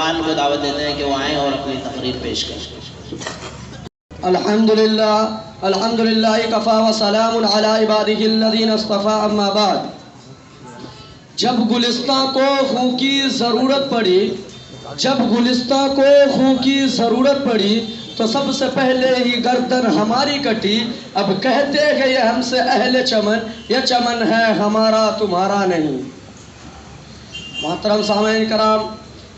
فعال کو دعوت دیتے ہیں کہ وہ آئیں اور اپنی تقریر پیش کریں۔ الحمدللہ کفا وسلام علی عبادہ الذین اصطفیٰ، اما بعد۔ جب گلستان کو خوں کی ضرورت پڑی تو سب سے پہلے ہی گردن ہماری کٹی۔ اب کہتے کہ یہ ہم سے اہل چمن، یہ چمن ہے ہمارا تمہارا نہیں۔ محترم سامعین کرام،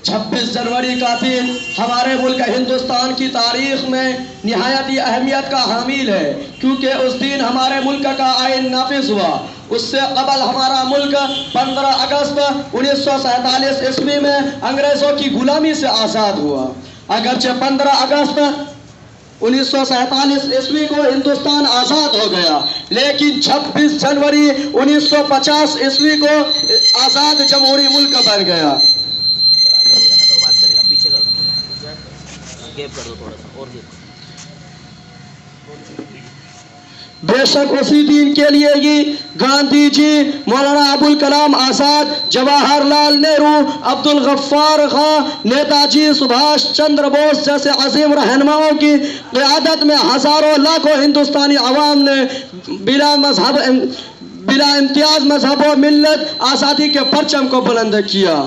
26 جنوری کا دن ہمارے ملک ہندوستان کی تاریخ میں نہایت ہی اہمیت کا حامل ہے، کیونکہ اس دن ہمارے ملک کا آئین نافذ ہوا۔ اس سے قبل ہمارا ملک 15 اگست 1947 عیسوی میں انگریزوں کی غلامی سے آزاد ہوا۔ اگرچہ 15 اگست 1947 عیسوی کو ہندوستان آزاد ہو گیا، لیکن 26 جنوری 1950 عیسوی کو آزاد جمہوری ملک بن گیا۔ بے شک اسی دن کے لیے ہی گاندھی جی، مولانا ابوالکلام آزاد، جواہر لال نہرو، عبد الغفار خان، نیتا جی سبھاش چندر بوس جیسے عظیم رہنماؤں کی قیادت میں ہزاروں لاکھوں ہندوستانی عوام نے بلا امتیاز مذہب و ملت آزادی کے پرچم کو بلند کیا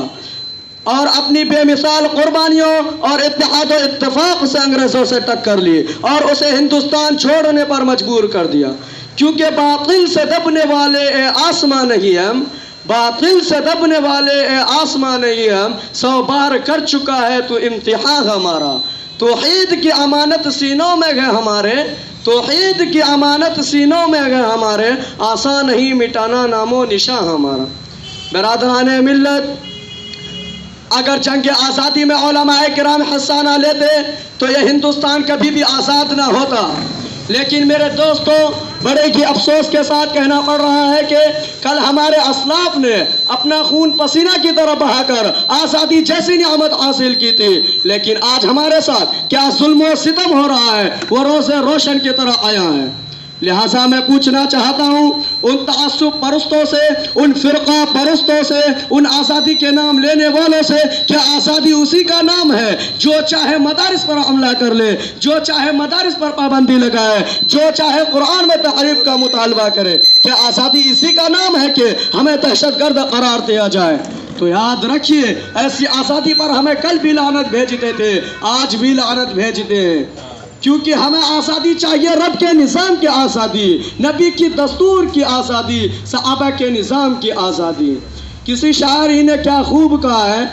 اور اپنی بے مثال قربانیوں اور اتحاد و اتفاق سے انگریزوں سے ٹکر لی اور اسے ہندوستان چھوڑنے پر مجبور کر دیا، کیونکہ باطل سے دبنے والے اے آسمان نہیں ہم، باطل سے دبنے والے اے آسمان نہیں ہم، 100 بار کر چکا ہے تو امتحان ہمارا۔ توحید کی امانت سینوں میں ہے ہمارے، توحید کی امانت سینوں میں ہے ہمارے، آسان نہیں مٹانا نام و نشاں ہمارا۔ برادران ملت، اگر جنگ آزادی میں علماء کرام حصہ نہ لیتے تو یہ ہندوستان کبھی بھی آزاد نہ ہوتا۔ لیکن میرے دوستوں، بڑے ہی افسوس کے ساتھ کہنا پڑ رہا ہے کہ کل ہمارے اسلاف نے اپنا خون پسینہ کی طرح بہا کر آزادی جیسی نعمت حاصل کی تھی، لیکن آج ہمارے ساتھ کیا ظلم و ستم ہو رہا ہے وہ روز روشن کی طرح آیا ہے۔ لہٰذا میں پوچھنا چاہتا ہوں ان تعصب پرستوں سے، ان فرقہ پرستوں سے، ان آزادی کے نام لینے والوں سے، کہ آزادی اسی کا نام ہے جو چاہے مدارس پر حملہ کر لے، جو چاہے مدارس پر پابندی لگائے، جو چاہے قرآن میں تحریف کا مطالبہ کرے، کہ آزادی اسی کا نام ہے کہ ہمیں دہشت گرد قرار دیا جائے؟ تو یاد رکھیے، ایسی آزادی پر ہمیں کل بھی لعنت بھیجتے تھے، آج بھی لعنت بھیجتے ہیں، کیونکہ ہمیں آزادی چاہیے، رب کے نظام کی آزادی، نبی کی دستور کی آزادی، صحابہ کے نظام کی آزادی۔ کسی شاعر ہی نے کیا خوب کہا ہے،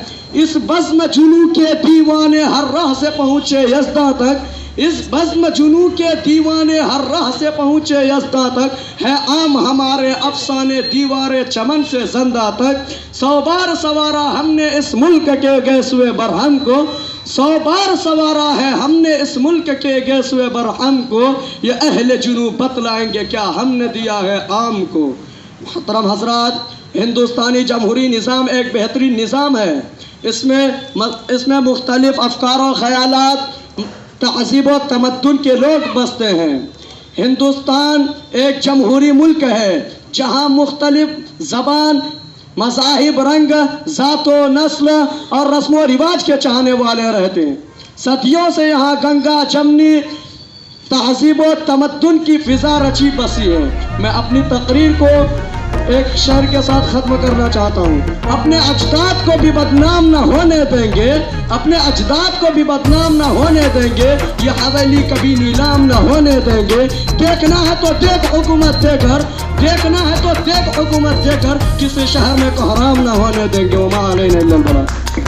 اس بزم جنوں کے دیوانے ہر راہ سے پہنچے یزداں تک، اس بزم جنوں کے دیوانے ہر راہ سے پہنچے یزداں تک، ہے عام ہمارے افسانے دیوار چمن سے زندہ تک، 100 بار سوارا ہم نے اس ملک کے گیسوئے برہم کو، 100 بار سوارا ہے ہم نے اس ملک کے گیسوئے برہم کو، یہ اہل جنوں بتلائیں گے کیا ہم نے دیا ہے عام کو۔ محترم حضرات، ہندوستانی جمہوری نظام ایک بہترین نظام ہے، اس میں مختلف افکار و خیالات، تہذیب و تمدن کے لوگ بستے ہیں۔ ہندوستان ایک جمہوری ملک ہے جہاں مختلف زبان، مذاہب، رنگ، ذات و نسل اور رسم و رواج کے چاہنے والے رہتے ہیں۔ صدیوں سے یہاں گنگا جمنی تہذیب و تمدن کی فضا رچی بسی ہے۔ میں اپنی تقریر کو ایک شعر کے ساتھ ختم کرنا چاہتا ہوں۔ اپنے اجداد کو بھی بدنام نہ ہونے دیں گے، اپنے اجداد کو بھی بدنام نہ ہونے دیں گے، یہ حویلی کبھی نیلام نہ ہونے دیں گے۔ دیکھنا ہے تو دیکھ حکومت دے کر، دیکھنا ہے تو دیکھ حکومت دے کر، کسی شہر میں کو حرام نہ ہونے دیں گے۔ وما علینا الا البلاغ۔